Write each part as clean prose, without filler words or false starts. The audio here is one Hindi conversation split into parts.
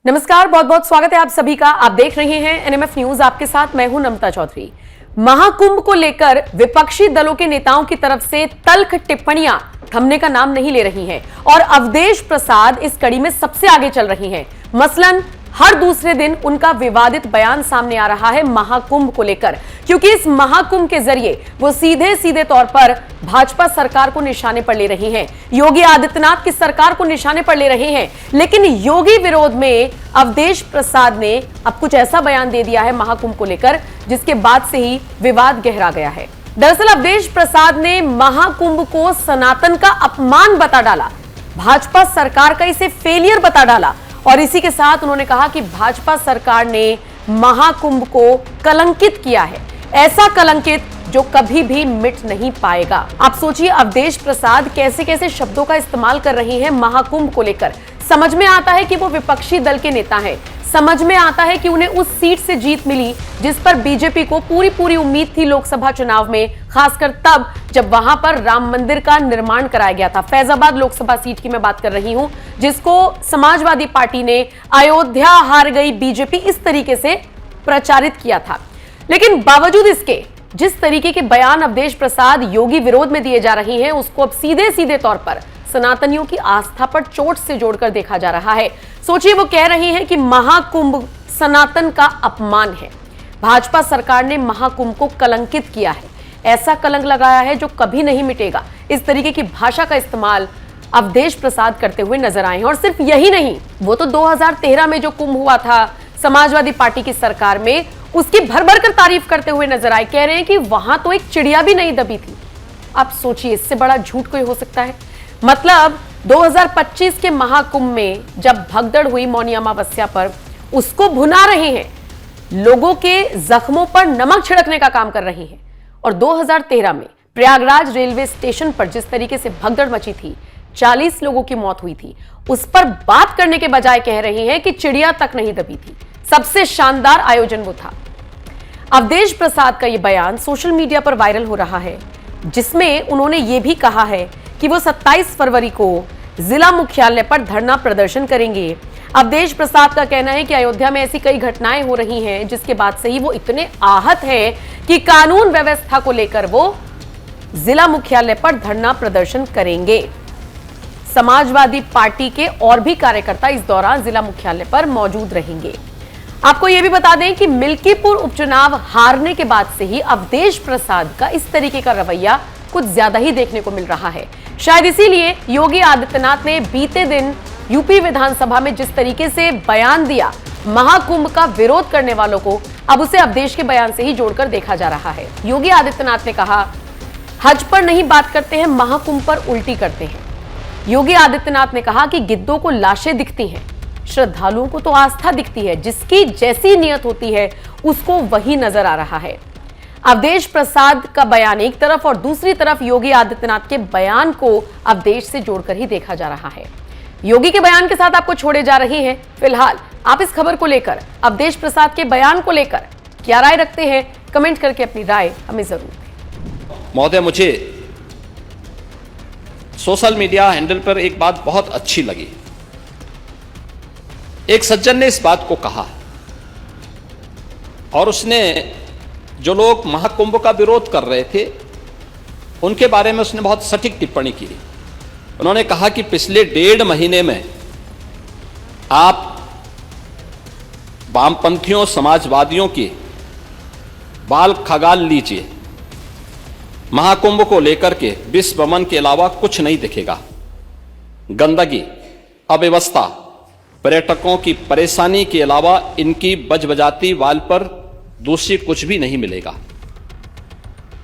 नमस्कार, बहुत बहुत स्वागत है आप सभी का। आप देख रहे हैं एनएमएफ न्यूज। आपके साथ मैं हूं नमता चौधरी। महाकुंभ को लेकर विपक्षी दलों के नेताओं की तरफ से तल्ख टिप्पणियां थमने का नाम नहीं ले रही हैं और अवधेश प्रसाद इस कड़ी में सबसे आगे चल रही हैं। मसलन हर दूसरे दिन उनका विवादित बयान सामने आ रहा है महाकुंभ को लेकर, क्योंकि इस महाकुंभ के जरिए वो सीधे सीधे तौर पर भाजपा सरकार को निशाने पर ले रही हैं, योगी आदित्यनाथ की सरकार को निशाने पर ले रहे हैं। लेकिन योगी विरोध में अवधेश प्रसाद ने अब कुछ ऐसा बयान दे दिया है महाकुंभ को लेकर, जिसके बाद से ही विवाद गहरा गया है। दरअसल अवधेश प्रसाद ने महाकुंभ को सनातन का अपमान बता डाला, भाजपा सरकार का इसे फेलियर बता डाला और इसी के साथ उन्होंने कहा कि भाजपा सरकार ने महाकुंभ को कलंकित किया है, ऐसा कलंकित जो कभी भी मिट नहीं पाएगा। आप सोचिए अवधेश प्रसाद कैसे कैसे शब्दों का इस्तेमाल कर रही हैं महाकुंभ को लेकर। समझ में आता है कि वो विपक्षी दल के नेता हैं, समझ में आता है कि उन्हें उस सीट से जीत मिली जिस पर बीजेपी को पूरी उम्मीद थी लोकसभा चुनाव में, खासकर तब जब वहां पर राम मंदिर का निर्माण कराया गया था। फैजाबाद लोकसभा सीट की मैं बात कर रही हूं, जिसको समाजवादी पार्टी ने अयोध्या हार गई बीजेपी इस तरीके से प्रचारित किया था। लेकिन बावजूद इसके जिस तरीके के बयान अवधेश प्रसाद योगी विरोध में दिए जा रहे हैं, उसको अब सीधे सीधे तौर पर सनातनियों की आस्था पर चोट से जोड़कर देखा जा रहा है। सोचिए वो कह रही हैं कि महाकुंभ सनातन का अपमान है, भाजपा सरकार ने महाकुंभ को कलंकित किया है, ऐसा कलंक लगाया है जो कभी नहीं मिटेगा। इस तरीके की भाषा का इस्तेमाल अवधेश प्रसाद करते हुए नजर आए हैं। और सिर्फ यही नहीं, वो तो 2013 में जो कुंभ हुआ था समाजवादी पार्टी की सरकार में, उसकी भर भर कर तारीफ करते हुए नजर आए। कह रहे हैं कि वहां तो एक चिड़िया भी नहीं दबी थी। आप सोचिए इससे बड़ा झूठ कोई हो सकता है? मतलब 2025 के महाकुंभ में जब भगदड़ हुई मौनी अमावस्या पर, उसको भुना रहे हैं, लोगों के जख्मों पर नमक छिड़कने का काम कर रही हैं। और 2013 में प्रयागराज रेलवे स्टेशन पर जिस तरीके से भगदड़ मची थी, 40 लोगों की मौत हुई थी, उस पर बात करने के बजाय कह रही हैं कि चिड़िया तक नहीं दबी थी, सबसे शानदार आयोजन वो था। अवधेश प्रसाद का यह बयान सोशल मीडिया पर वायरल हो रहा है, जिसमें उन्होंने ये भी कहा है कि वो 27 फरवरी को जिला मुख्यालय पर धरना प्रदर्शन करेंगे। अवधेश प्रसाद का कहना है कि अयोध्या में ऐसी कई घटनाएं हो रही हैं, जिसके बाद से ही वो इतने आहत हैं कि कानून व्यवस्था को लेकर वो जिला मुख्यालय पर धरना प्रदर्शन करेंगे। समाजवादी पार्टी के और भी कार्यकर्ता इस दौरान जिला मुख्यालय पर मौजूद रहेंगे। आपको यह भी बता दें कि मिल्कीपुर उपचुनाव हारने के बाद से ही अवधेश प्रसाद का इस तरीके का रवैया कुछ ज्यादा ही देखने को मिल रहा है। शायद इसीलिए योगी आदित्यनाथ ने बीते दिन यूपी विधानसभा में जिस तरीके से बयान दिया महाकुंभ का विरोध करने वालों को, अब उसे अवधेश के बयान से ही जोड़कर देखा जा रहा है। योगी आदित्यनाथ ने कहा, हज पर नहीं बात करते हैं, महाकुंभ पर उल्टी करते हैं। योगी आदित्यनाथ ने कहा कि गिद्धों को लाशें दिखती हैं, श्रद्धालुओं को तो आस्था दिखती है, जिसकी जैसी नियत होती है उसको वही नजर आ रहा है। अवधेश प्रसाद का बयान एक तरफ और दूसरी तरफ योगी आदित्यनाथ के बयान को अवधेश से जोड़कर ही देखा जा रहा है। योगी के बयान के साथ आपको छोड़े जा रही हैं। फिलहाल आप इस खबर को लेकर, अवधेश प्रसाद के बयान को लेकर क्या राय रखते हैं? कमेंट करके अपनी राय हमें जरूर दें। महोदय, मुझे सोशल मीडिया हैंडल पर एक बात बहुत अच्छी लगी। एक सज्जन ने इस बात को कहा और उसने जो लोग महाकुंभ का विरोध कर रहे थे उनके बारे में उसने बहुत सटीक टिप्पणी की। उन्होंने कहा कि पिछले 1.5 महीने में आप वामपंथियों समाजवादियों की बाल खगाल लीजिए, महाकुंभ को लेकर के विश्व भ्रमण के अलावा कुछ नहीं दिखेगा। गंदगी, अव्यवस्था, पर्यटकों की परेशानी के अलावा इनकी बजबजाती वाल पर दूसरी कुछ भी नहीं मिलेगा।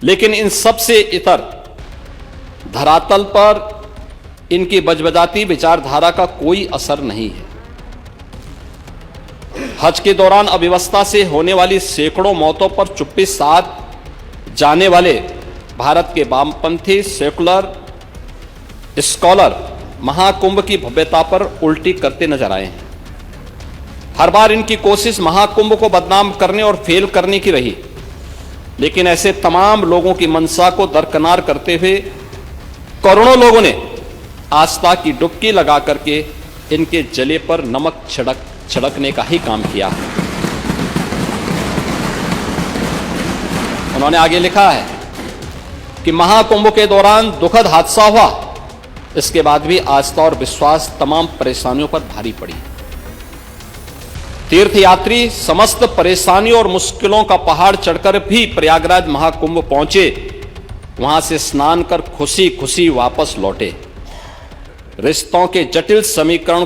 लेकिन इन सब से इतर धरातल पर इनकी बजबजाती विचारधारा का कोई असर नहीं है। हज के दौरान अव्यवस्था से होने वाली सैकड़ों मौतों पर चुप्पी साध जाने वाले भारत के वामपंथी सेकुलर स्कॉलर महाकुंभ की भव्यता पर उल्टी करते नजर आए हैं। हर बार इनकी कोशिश महाकुंभ को बदनाम करने और फेल करने की रही, लेकिन ऐसे तमाम लोगों की मंशा को दरकिनार करते हुए करोड़ों लोगों ने आस्था की डुबकी लगा करके इनके जले पर नमक छिड़कने का ही काम किया। उन्होंने आगे लिखा है कि महाकुंभ के दौरान दुखद हादसा हुआ, इसके बाद भी आस्था और विश्वास तमाम परेशानियों पर भारी पड़ी। तीर्थयात्री समस्त परेशानियों और मुश्किलों का पहाड़ चढ़कर भी प्रयागराज महाकुंभ पहुंचे, वहां से स्नान कर खुशी खुशी वापस लौटे। रिश्तों के जटिल समीकरण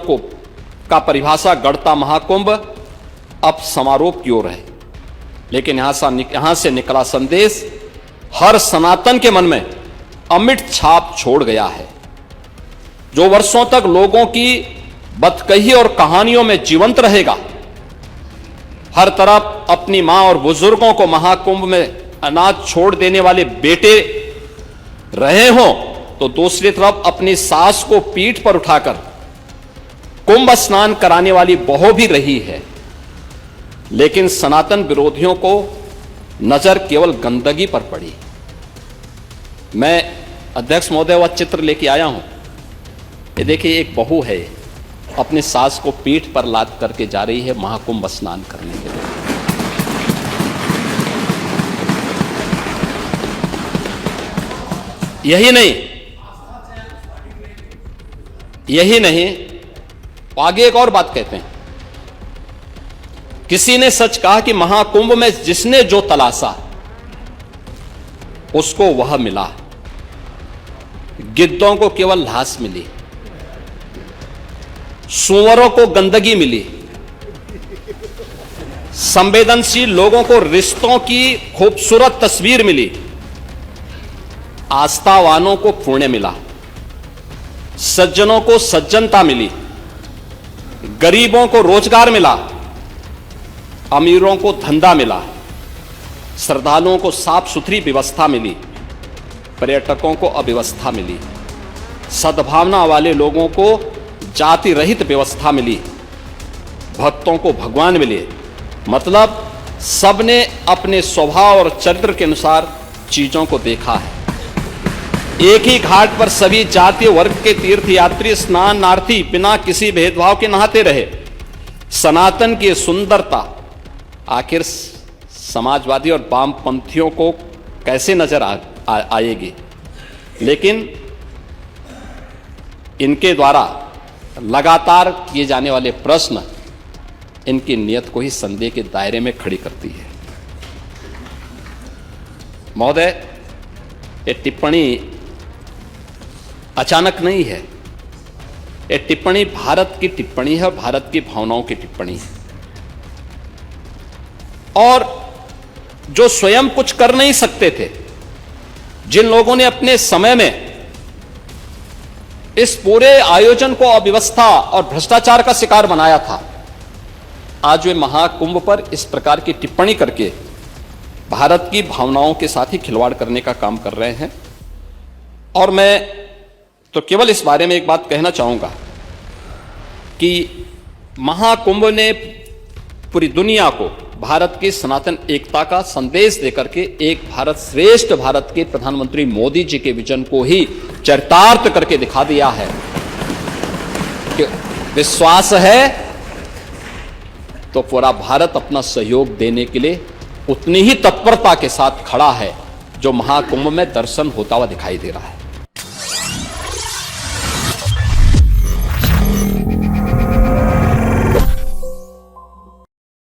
का परिभाषा गढ़ता महाकुंभ अब समारोह की ओर है, लेकिन यहां से निकला संदेश हर सनातन के मन में अमिट छाप छोड़ गया है, जो वर्षों तक लोगों की बदकही और कहानियों में जीवंत रहेगा। हर तरफ अपनी मां और बुजुर्गों को महाकुंभ में अनाज छोड़ देने वाले बेटे रहे हों, तो दूसरी तरफ अपनी सास को पीठ पर उठाकर कुंभ स्नान कराने वाली बहू भी रही है। लेकिन सनातन विरोधियों को नजर केवल गंदगी पर पड़ी। मैं अध्यक्ष महोदय वह चित्र लेके आया हूं। ये देखिए, एक बहू है, अपनी सास को पीठ पर लाद करके जा रही है महाकुंभ स्नान करने के लिए। यही नहीं, आगे एक और बात कहते हैं। किसी ने सच कहा कि महाकुंभ में जिसने जो तलाशा उसको वह मिला। गिद्धों को केवल लाश मिली, सूअरों को गंदगी मिली, संवेदनशील लोगों को रिश्तों की खूबसूरत तस्वीर मिली, आस्थावानों को पुण्य मिला, सज्जनों को सज्जनता मिली, गरीबों को रोजगार मिला, अमीरों को धंधा मिला, श्रद्धालुओं को साफ सुथरी व्यवस्था मिली, पर्यटकों को अव्यवस्था मिली, सद्भावना वाले लोगों को जाति रहित व्यवस्था मिली, भक्तों को भगवान मिले। मतलब सबने अपने स्वभाव और चरित्र के अनुसार चीजों को देखा है। एक ही घाट पर सभी जातीय वर्ग के तीर्थयात्री स्नानार्थी बिना किसी भेदभाव के नहाते रहे। सनातन की सुंदरता आखिर समाजवादी और वामपंथियों को कैसे नजर आएगी, लेकिन इनके द्वारा लगातार किए जाने वाले प्रश्न इनकी नीयत को ही संदेह के दायरे में खड़ी करती है। महोदय, ये टिप्पणी अचानक नहीं है। ये टिप्पणी भारत की टिप्पणी है, भारत की भावनाओं की टिप्पणी है। और जो स्वयं कुछ कर नहीं सकते थे, जिन लोगों ने अपने समय में इस पूरे आयोजन को अव्यवस्था और भ्रष्टाचार का शिकार बनाया था, आज वे महाकुंभ पर इस प्रकार की टिप्पणी करके भारत की भावनाओं के साथ ही खिलवाड़ करने का काम कर रहे हैं। और मैं तो केवल इस बारे में एक बात कहना चाहूंगा कि महाकुंभ ने पूरी दुनिया को भारत की सनातन एकता का संदेश देकर के एक भारत श्रेष्ठ भारत के प्रधानमंत्री मोदी जी के विजन को ही चरितार्थ करके दिखा दिया है कि विश्वास है तो पूरा भारत अपना सहयोग देने के लिए उतनी ही तत्परता के साथ खड़ा है जो महाकुंभ में दर्शन होता हुआ दिखाई दे रहा है।